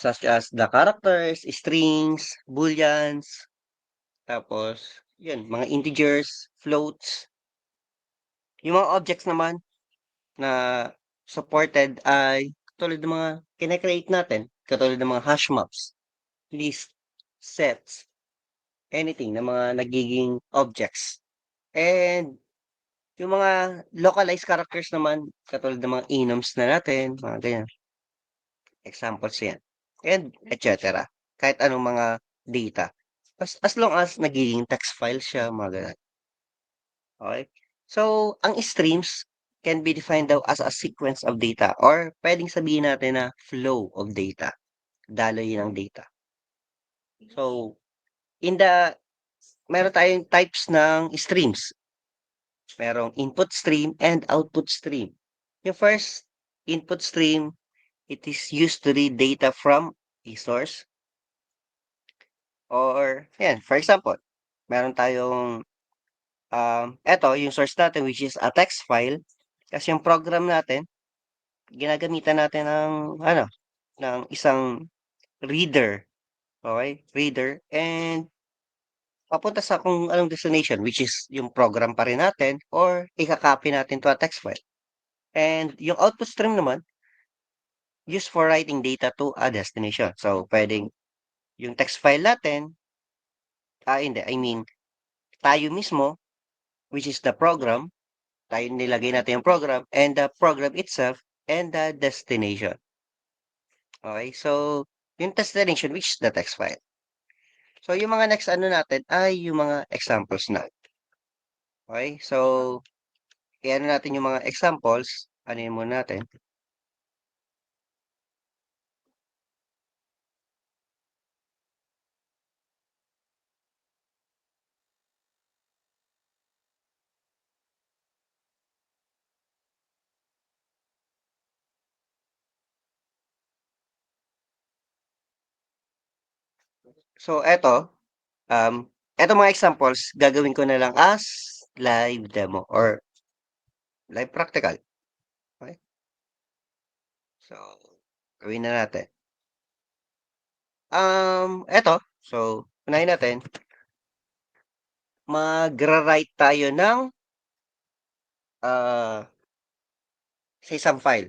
such as the characters, strings, booleans, tapos yun, mga integers, floats. Yung mga objects naman na supported ay katulad ng mga kine-create natin, katulad ng mga hash maps, list, sets, anything na mga nagiging objects. And yung mga localized characters naman, katulad ng mga enums na natin, mga ganyan, examples yan. And etc. Kahit anong mga data. As long as nagiging text file siya, mga ganyan. Okay? So, ang streams can be defined daw as a sequence of data or pwedeng sabihin natin na flow of data. Daloy ng data. So, meron tayong types ng streams. Merong input stream and output stream. Yung first input stream, it is used to read data from a source. Or, yan, for example, meron tayong, eto, yung source natin, which is a text file. Kasi yung program natin, ginagamitan natin ng isang reader. Okay? Reader. And papunta sa kung anong destination, which is yung program pa rin natin or ikakopy natin to a text file. And yung output stream naman, used for writing data to a destination. So, pwedeng yung text file natin, hindi, I mean, tayo mismo, which is the program, tayo nilagay natin yung program, and the program itself, and the destination. Okay, so, yung destination, which is the text file. So, yung mga next natin ay yung mga examples na. Okay, so, i-ano natin yung mga examples. Ano yun muna natin? So, eto mga examples, gagawin ko na lang as live demo or live practical. Okay? So, gawin na natin. Eto. So, unahin natin. Magra-write tayo ng sa isang file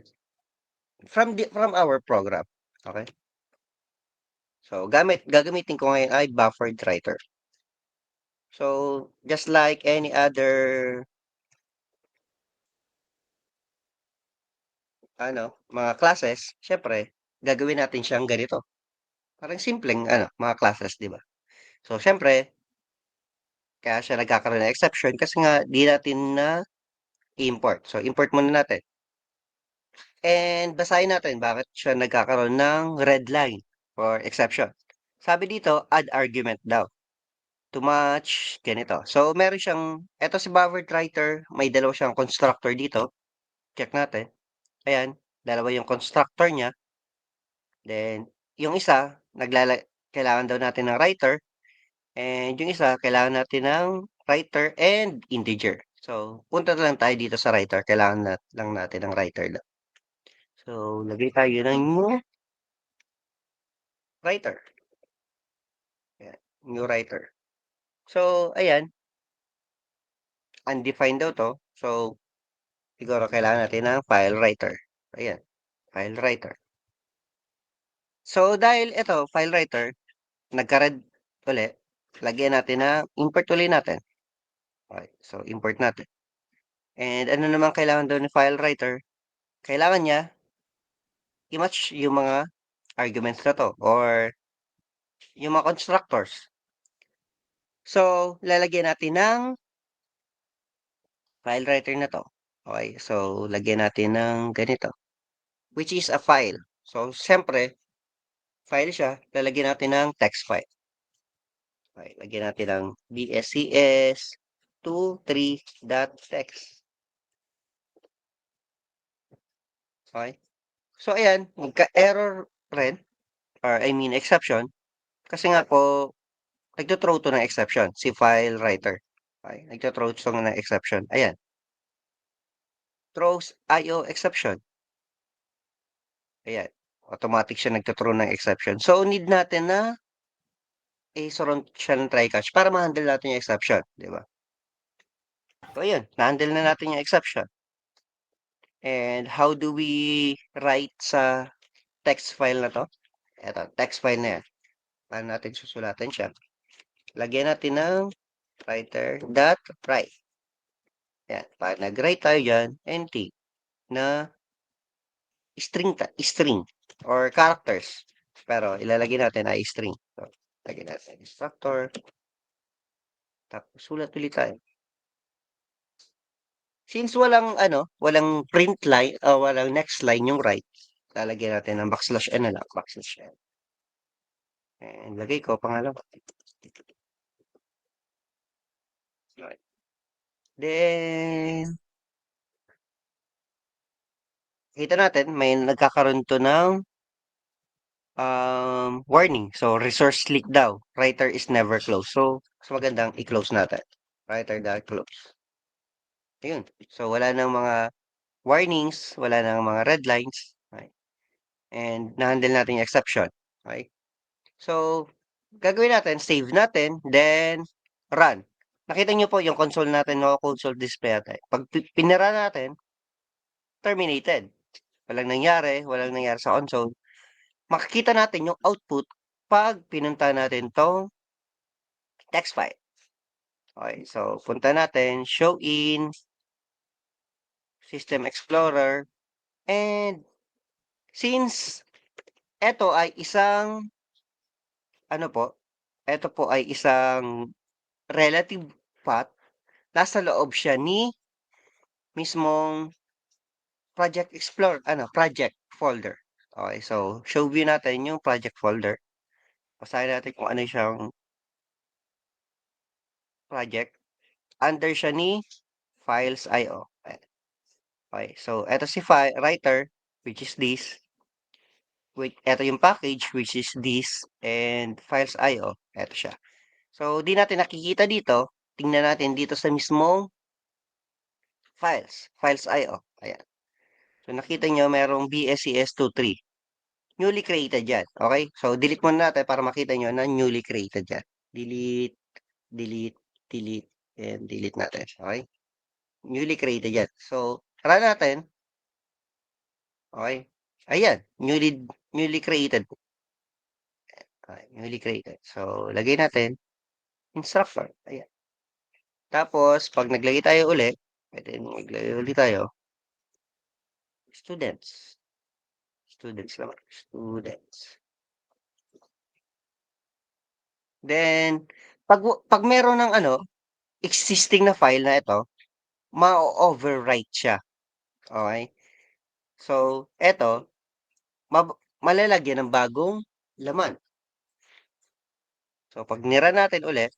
from our program. Okay? So, gagamitin ko ngayon ay buffered writer. So, just like any other mga classes, syempre, gagawin natin siyang ganito. Parang simpleng mga classes, 'di ba? So, syempre, kaya siya nagkakaroon ng exception kasi nga di natin na import. So, import muna natin. And basahin natin bakit siya nagkakaroon ng red line or exception. Sabi dito, add argument daw. To match ganito. So, meron siyang, eto si buffered writer, may dalawa siyang constructor dito. Check natin. Ayan, dalawa yung constructor niya. Then, yung isa, kailangan daw natin ng writer. And yung isa, kailangan natin ng writer and integer. So, punta na lang tayo dito sa writer. Kailangan lang natin ng writer lang. So, lagay tayo ng writer. Ayan, new writer. So, ayan, undefined daw to. So, siguro kailangan natin ng file writer. Ayan, file writer. So, dahil ito, file writer, nagka-red ulit, lagyan natin na import ulit natin. Okay, so import natin. And ano naman kailangan daw ni file writer? Kailangan niya i-match yung mga arguments na to or yung mga constructors. So, lalagyan natin ng file writer na to. Okay, so lagyan natin ng ganito, which is a file. So, siyempre, file siya, lalagyan natin ng text file. Okay, lagyan natin ng bscs23.txt. Okay? So, ayan, magka-error rin, or I mean exception, kasi nga po, nagto-throw to ng exception, si file writer. Okay, nagto-throw to ng exception. Ayan, throws IO exception. Ayan. automatic siya nagtuturo ng exception. So, need natin na i-surround siya ng try catch para ma-handle natin yung exception, di ba? So, ayun, na-handle na natin yung exception. And how do we write sa text file na to? Eto, text file na yan. Paano natin susulatan siya? Lagyan natin ng writer.write. Yan. Pag nag-write tayo dyan, NT na string or characters. Pero ilalagay natin ay string. So, lagyan natin instructor. Tapos sulat ulit tayo. Since walang print line, walang next line yung write, lalagyan natin ng backslash n na lang, backslash n. And lagay ko pangalawa. Right. Then, kita natin, may nagkakaroon to ng warning. So, resource leak daw. Writer is never closed. So, mas magandang i-close natin. Writer.close. Ayun. So, wala nang mga warnings, wala nang mga red lines. Okay. And, na-handle natin yung exception. Okay. So, gagawin natin, save natin, then, run. Nakita nyo po yung console natin, no? Console display natin. Pag pinara natin, terminated. Walang nangyari sa console. Makikita natin yung output pag pinunta natin tong text file. Okay, so punta natin, show in, System Explorer, and since ito ay ano po, ito po ay isang relative path, nasa loob siya ni mismong Project Explorer, project folder. Okay, so show view natin yung project folder. Basahin natin kung ano siyang project. Under siya ni files.io. Okay, so eto si writer, which is this. Eto yung package, which is this. And files.io, eto siya. So, di natin nakikita dito. Tingnan natin dito sa mismong files.io. Ayan. So, nakita nyo, merong BSCS23. Newly created yan. Okay? So, delete muna natin para makita nyo na newly created yan. Delete, delete, delete, and delete natin. Okay? Newly created yan. So, run natin. Okay? Ayan. Newly created. Okay, newly created. So, lagay natin, instructor. Ayan. Tapos, pag naglagay tayo uli, pwede maglagay ulit tayo, students. Students naman. Students. Then, pag meron ng existing na file na ito, ma-overwrite siya. Okay? So, ito, malalagyan ng bagong laman. So, pag nira natin ulit,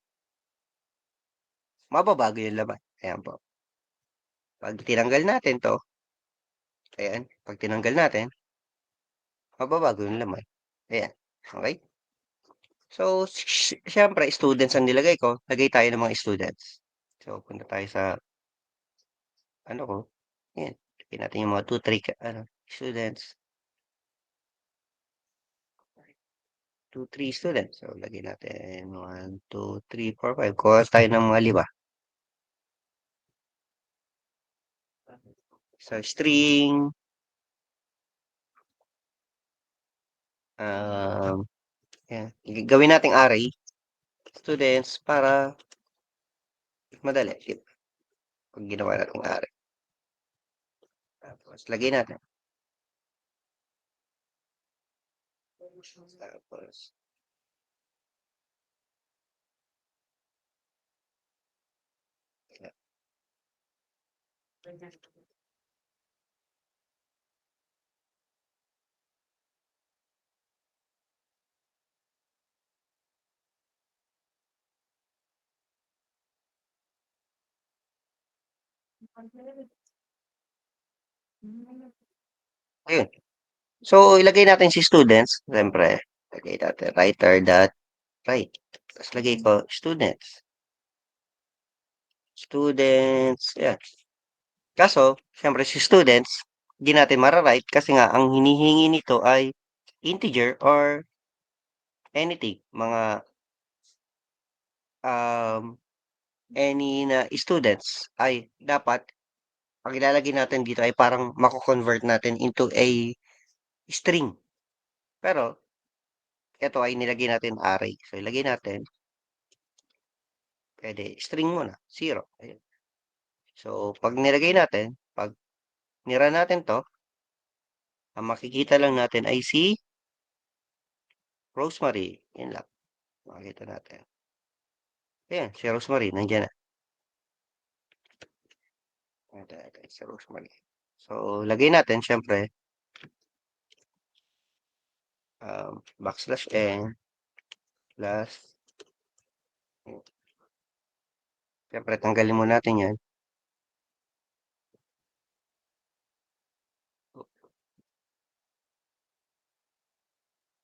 mababago yung laman. Ayan po. Pag tinanggal natin to, ayan, pag tinanggal natin, mababago yung laman. Ayan. Okay? So, siyempre, students ang nilagay ko. Lagay tayo ng mga students. So, punta tayo sa, ano ko, ayan. Lagay natin yung mga 2, 3, students. 2, 3 students. So, lagay natin 1, 2, 3, 4, 5. Kuha tayo ng mga 5. So, string, yan. Gawin nating array, students, para madali. Diba? Pag ginawa nating array. Tapos, lagay natin. Tapos, ayun. So, ilagay natin si students. Siyempre, lagay natin writer.write. Tapos, lagay ko students. Students, yan. Kaso, siyempre si students, hindi natin mara-write kasi nga, ang hinihingi nito ay integer or anything, mga um, any na students ay dapat ang ilalagay natin dito ay parang mako-convert natin into a string. Pero ito ay nilagay natin array. So ilagay natin, pwede string muna, 0. Ayun. So pag nilagay natin, pag nira natin to, ang makikita lang natin ay si Rosemary. Yan lang. Makikita natin. Ayan, si Rosemary, nandiyan na. Ito, si Rosemary. So, lagay natin, syempre, backslash n plus, syempre, tanggalin mo natin yan.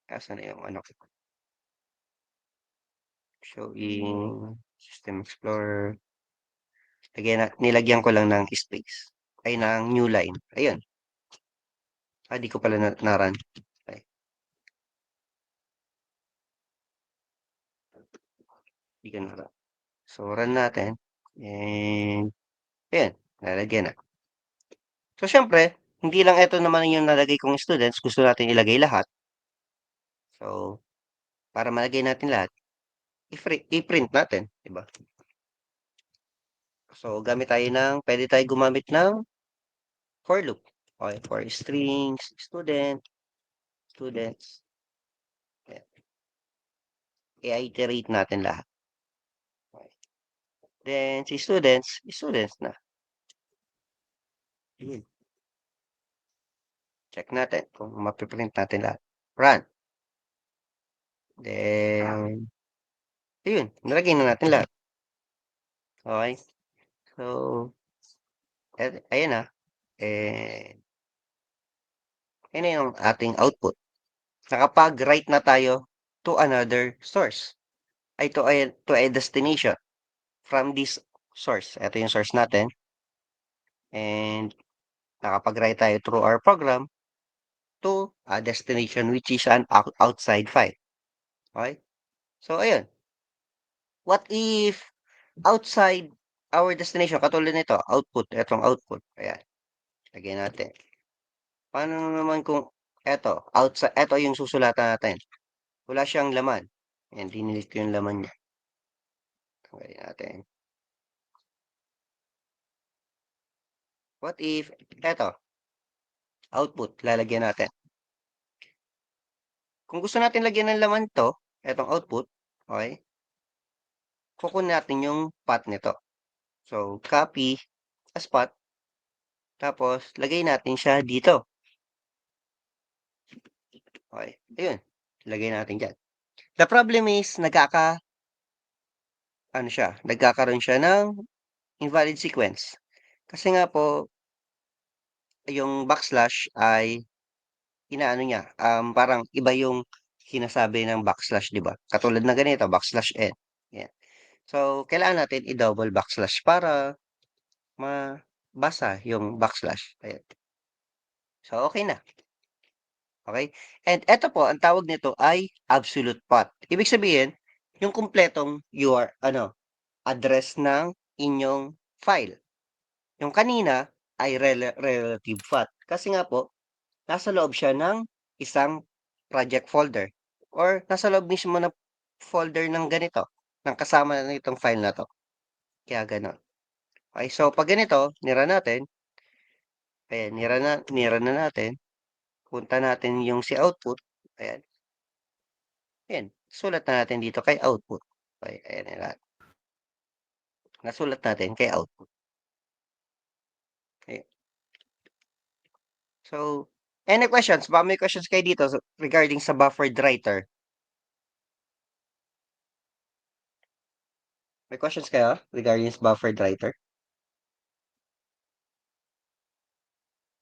Asan na yung ano? Showing System Explorer. Nilagyan ko lang ng space. Ay, ng new line. Ayun. Di ko pala na-run. Okay, di ko na-run. So, run natin. And, ayan. Nalagyan na. So, syempre, hindi lang ito naman yung nalagay kong students. Gusto natin ilagay lahat. So, para malagay natin lahat, i-print natin. Diba? So, pwede tayo gumamit ng for loop. Okay, for strings, students. Ayan. I-iterate natin lahat. Okay. Then, si students na. Yun. Check natin kung mapiprint natin lahat. Run. Then, yun. Nalagay na natin lahat. Okay. So, ayan na. Eh, ayan na yung ating output. Nakapag-write na tayo to another source. Ay, to a destination from this source. Ito yung source natin. And, nakapag-write tayo through our program to a destination which is an outside file. Okay? So, ayun. What if outside our destination, katulad nito, output, etong output. Ayan. Lagyan natin. Paano naman kung eto yung susulatan natin. Wala siyang laman. Ayan, dinilit ko yung laman niya. Tanggalin natin. What if, output, lalagyan natin. Kung gusto natin lagyan ng laman to, etong output, okay, kukunin natin yung path nito. So, copy as path, tapos lagay natin siya dito. Okay, ayun, lagay natin dyan. The problem is, nagkakaroon siya ng invalid sequence. Kasi nga po, yung backslash ay inaano niya, parang iba yung sinasabi ng backslash, di ba? Katulad na ganito, backslash n. Yan. So, kailangan natin i-double backslash para mabasa yung backslash. Ayan. So, okay na. Okay? And eto po, ang tawag nito ay absolute path. Ibig sabihin, yung kumpletong address ng inyong file. Yung kanina ay relative path. Kasi nga po, nasa loob siya ng isang project folder or nasa loob mismo ng folder ng ganito, ng kasama na itong file na to. Kaya ganon. Okay, so pag ganito, nira natin, ayan, nira na natin, punta natin yung si output, ayan, ayan, sulat na natin dito kay output. Okay, ayan, ayan, nasulat natin kay output. Okay. So, any questions? Baka may questions kayo dito regarding sa buffered writer. May questions kayo regarding sa buffered writer?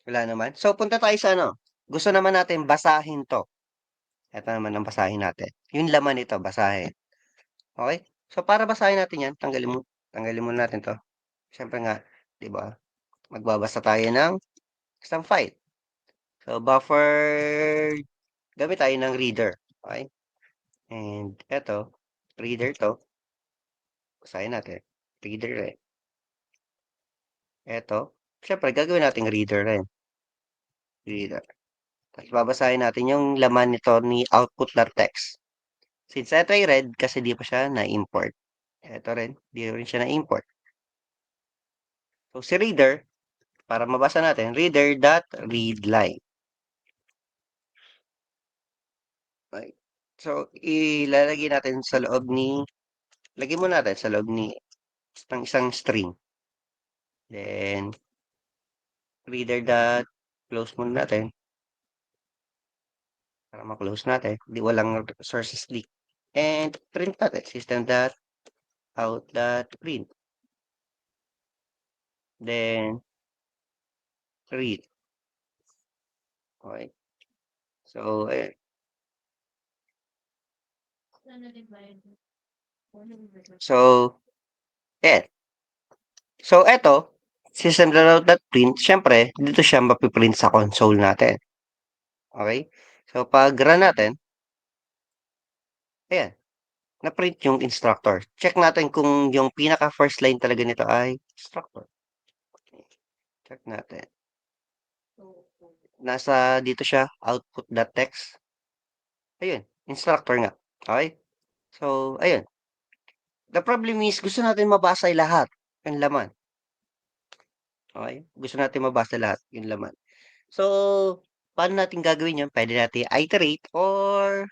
Wala naman. So, punta tayo sa ano. Gusto naman natin basahin to. Ito naman ang basahin natin. Yung laman nito, basahin. Okay? So, para basahin natin yan, tanggalin mo natin to. Siyempre nga, di ba? Magbabasa tayo ng isang file. So, buffer gamit tayo ng reader. Okay? And eto, reader 'to, basahin natin. Reader rin. Eto, siyempre gagawin nating reader rin. Reader. Tapos babasahin natin yung laman nito ni output.txt. Since ito ay read kasi di pa siya na-import. Ito rin, di rin siya na-import. So si reader, para mabasa natin, reader.readline. Okay. So ilalagay natin sa loob ni, lagay mo natin sa loob ni ng isang string. Then reader.close muna natin para ma-close natin. Di walang sources leak. And print natin system.out.print. Then read. Okay. So, so, eh. So, eto, system.out.print, syempre, dito siya mapiprint sa console natin. Okay? So, pag run natin, ayan, na-print yung instructor. Check natin kung yung pinaka first line talaga nito ay instructor. Okay. Check natin. Nasa dito siya, output.txt. Ayun, instructor nga. Okay? So, ayun. The problem is, gusto natin mabasa lahat ng laman. Okay? Gusto natin mabasa lahat yung laman. So, paano natin gagawin yun? Pwede natin iterate or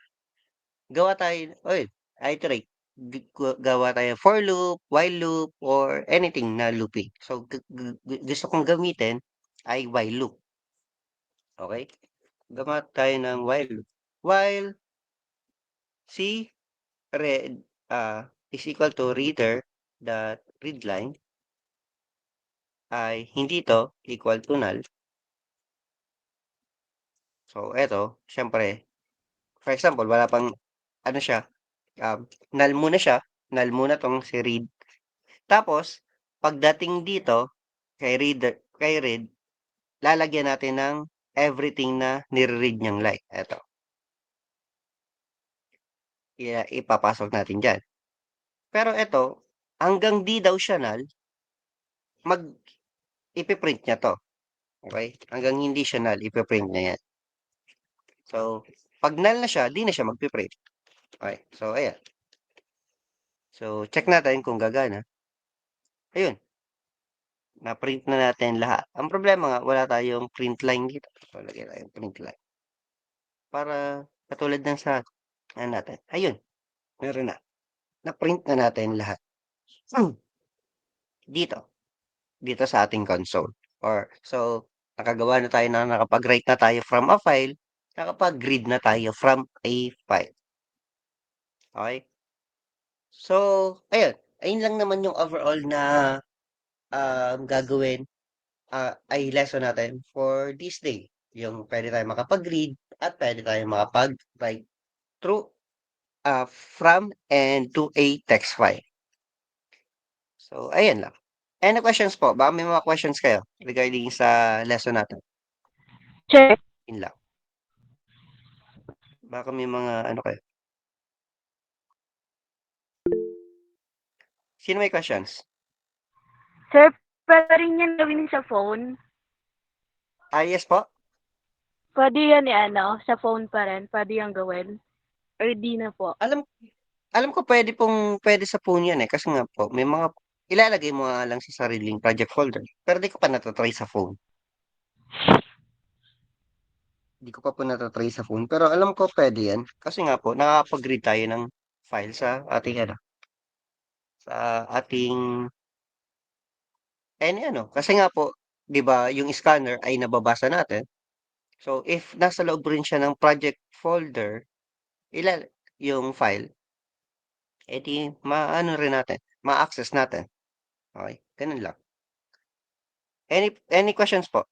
gawa tayo, oy, iterate. Gawa tayo for loop, while loop, or anything na looping. So, gusto kong gamitin ay while loop. Okay? Gama tayo ng while loop. While si read is equal to reader dot readline ay hindi to equal to null. So, eto, syempre, for example, wala pang, ano siya, null muna siya, null muna tong si read. Tapos, pagdating dito, kay read, lalagyan natin ng everything na nire-read niyang line. Eto, ipapasok natin dyan. Pero eto, hanggang di daw siya null, mag, ipiprint niya to. Okay? Hanggang hindi siya null, ipiprint niya yan. So, pag null na siya, di na siya magpiprint. Okay? So, ayan. So, check natin kung gagana. Ayun, na-print na natin lahat. Ang problema nga, wala tayong print line dito. So, lagyan tayong print line. Para katulad ng sa, ano natin. Ayun, meron na. Na-print na natin lahat. Hmm, dito. Dito sa ating console. So, nakagawa na tayo na nakapag-write na tayo from a file, nakapag-read na tayo from a file. Okay? So, ayun. Ayun lang naman yung overall na gagawin ay lesson natin for this day. Yung pwede tayo makapag-read at pwede tayo makapag-write through from and to a text file. So, ayan lang. Any questions po? Baka may mga questions kayo regarding sa lesson natin. Sir, Yun lang. Baka may mga ano kayo. Sino may questions? sir, pwede rin yan gawin sa phone. Yes po. Pwede yan sa phone pa rin. Pwede yan gawin. Or di na po. Alam alam ko pwede sa phone yan eh. Kasi nga po, may mga ilalagay mo nga lang sa sariling project folder. Pero di ko pa natatry sa phone. Di ko pa po natatry sa phone. Pero alam ko pwede yan. Kasi nga po, nakakapag-read tayo ng file sa ating ano, sa ating ano. Kasi nga po, di ba, yung scanner ay nababasa natin. So, if nasa loob rin siya ng project folder, yung file, edi maano rin natin, ma-access natin. Okay? Ganun lang. Any questions po?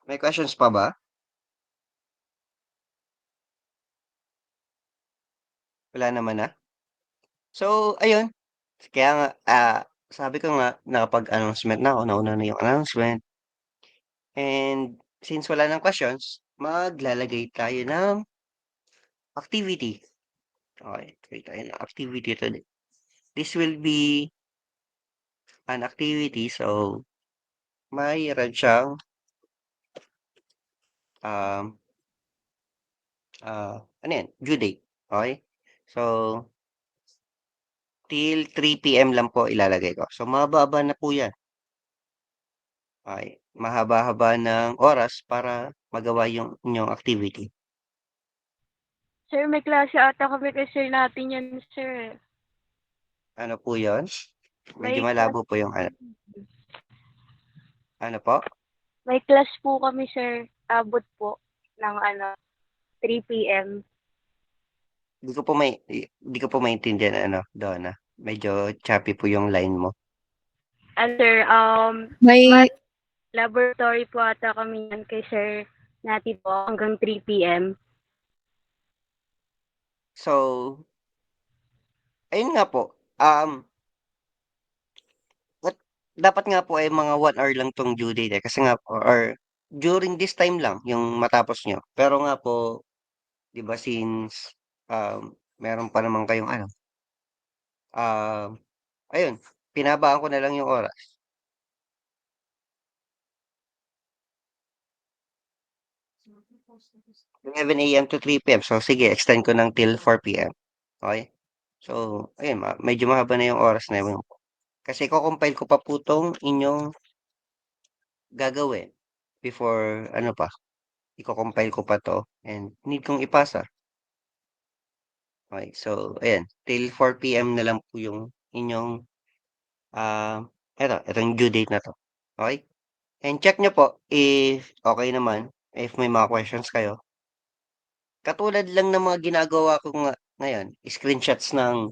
May questions pa ba? Wala naman na. So, ayun. Kaya nga, sabi ko nga, nakapag-announcement na ako, nauna na yung announcement. And since wala ng questions, maglalagay tayo ng activity. Okay, create tayo ng activity today. This will be an activity, so mayroon siyang um, ano yan, due date. Okay? So, till 3 p.m. lang po ilalagay ko. So, mababa na po yan. Okay? Mahaba-haba ng oras para magawa yung inyong activity. Sir, may klase ata kami kay sir natin yan, sir. Ano po yon? Medyo May class, malabo po yung ano po? may class po kami, sir. Abot po ng 3 p.m. Di ko po maintindihan ano, Donna. Medyo choppy po yung line mo. Sir, May math laboratory po ata kami yan kay sir natin po hanggang 3 p.m. So, ayun nga po. Wat- Dapat nga po ay mga 1 hour lang tong due date eh. Kasi nga po, or during this time lang yung matapos nyo. Pero nga po, di ba since meron pa naman kayong ano, um, ayun, pinabaan ko na lang yung oras. 11 a.m. to 3 p.m. So, sige, extend ko ng till 4 p.m. Okay? So, ayun, medyo mahaba na yung oras na yun. Kasi ko-compile ko pa po tong inyong gagawin before, ano pa, i-compile ko pa to and need kong ipasa. Okay, so, ayan, till 4 p.m. na lang po yung inyong, etong due date na to. Okay? And check nyo po if okay naman, if may mga questions kayo. Katulad lang ng mga ginagawa ko ngayon, screenshots ng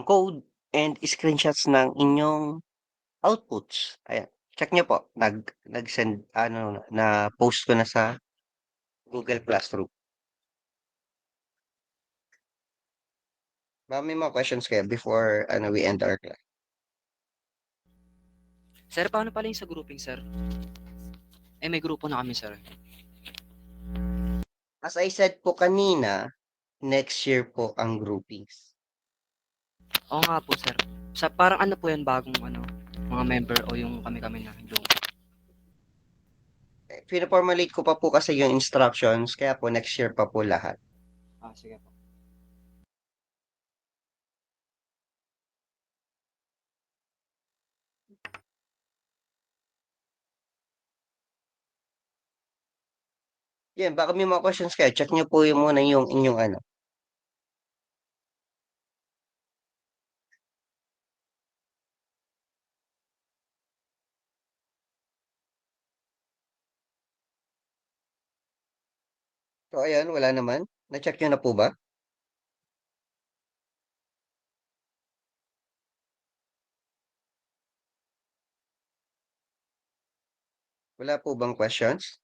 code and screenshots ng inyong outputs. Ayan. Check nyo po. Nag-send, na post ko na sa Google Classroom. May mga questions kayo before we end our class. Sir, paano pala yung sa grouping, sir? May grupo na kami, sir. As I said po kanina, next year po ang groupings. Oo nga po, sir. Parang ano po yan, bagong mga member o yung kami-kami na yung Pinaformulate ko pa po kasi yung instructions, kaya po next year pa po lahat. sige po. Yan, baka may mga questions kayo. Check nyo po yung muna yung inyong ano. So, ayan, wala naman. Na-check nyo na po ba? Wala po bang questions?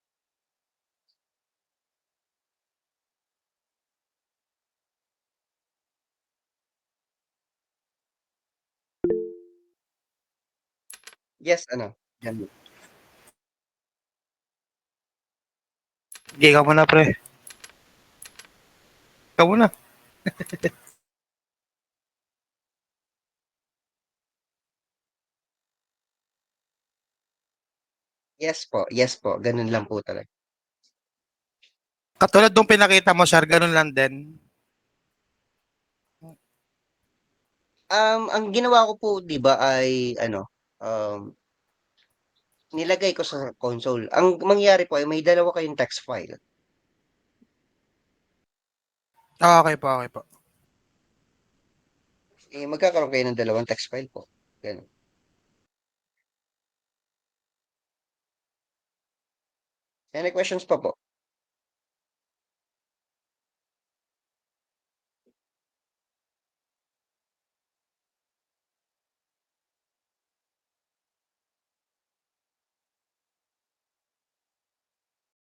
Yes, ano? Yan. Sige, ikaw muna, pre. Ikaw muna. Yes po. Ganun lang po talaga. Katulad nung pinakita mo, sir, ganun lang din. Ang ginawa ko po, 'di ba, ay nilagay ko sa console. Ang mangyari po ay may dalawa kayong text file. Okay po, okay po. Magkakaroon kayo ng dalawang text file po. Ganun. Any questions pa po?